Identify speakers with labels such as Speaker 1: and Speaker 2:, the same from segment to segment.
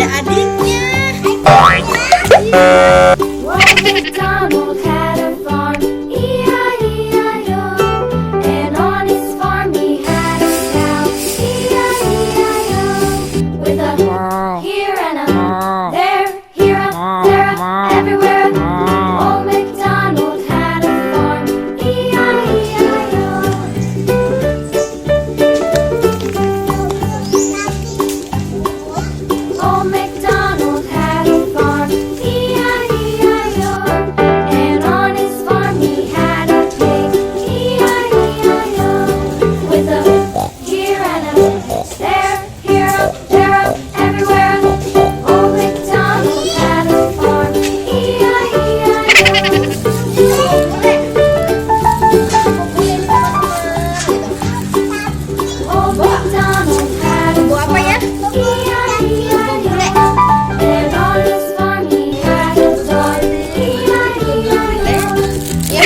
Speaker 1: ada adiknya.
Speaker 2: MacDonald had a farm, E-I-E-I-O. And on his farm he had a cow, E-I-E-I-O. With a here and a there, here a there a everywhere. Old MacDonald had a farm, E-I-E-I-O. Old MacDonald had a farm, E-I-E-I-O. And on his farm he had a pig, E-I-E-I-O. With a here and a there, here a there a everywhere. Old MacDonald had a farm, E-I-E-I-O. Old MacDonald had a
Speaker 1: Bawa apa ya?
Speaker 2: E-I-E-I-O. And on his farm he had a dog, E-I-E-I-O.
Speaker 1: Ya,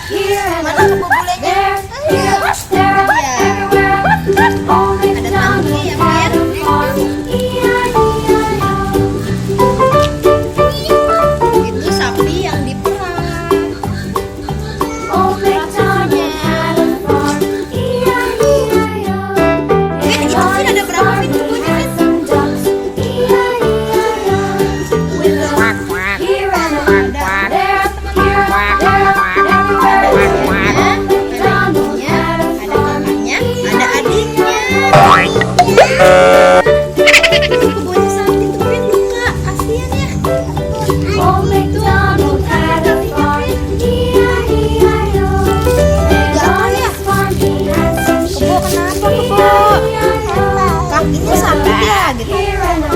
Speaker 2: Here and
Speaker 1: mana kebo bulenya?
Speaker 2: there, here, there, everywhere. Old MacDonald had a farm, E-I-E-I-O.
Speaker 1: Itu sapi yang diperah.
Speaker 2: Old MacDonald had a farm, E-I-E-I-O. And
Speaker 1: itu
Speaker 2: on
Speaker 1: ada
Speaker 2: his
Speaker 1: berapa
Speaker 2: farm
Speaker 1: pintu
Speaker 2: he had some ducks, E-I-E-I-O. With a here and a there, here, there, everywhere. Old MacDonald had a
Speaker 1: Ada
Speaker 2: farm,
Speaker 1: mamanya, ada adiknya. Kebunnya sapi tuh yang luka, kasihan ya.
Speaker 2: Old MacDonald had a farm, E-I-E-I-O. And on his farm he had some sheep,
Speaker 1: Kenapa, Kebo?
Speaker 2: E-I-E-I-O.
Speaker 1: Kakinya sakit ya gitu.
Speaker 2: Here and a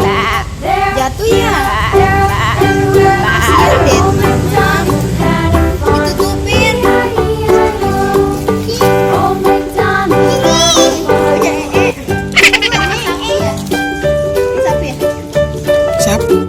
Speaker 2: there,
Speaker 1: Jatuh ya.
Speaker 2: there, everywhere.
Speaker 1: Kasihan deh.
Speaker 2: Old MacDonald had a farm,
Speaker 1: Ditutupin.
Speaker 2: E-I-E-I-O. Old MacDonald had a farm.
Speaker 1: Ini sapi ya?
Speaker 3: Siap?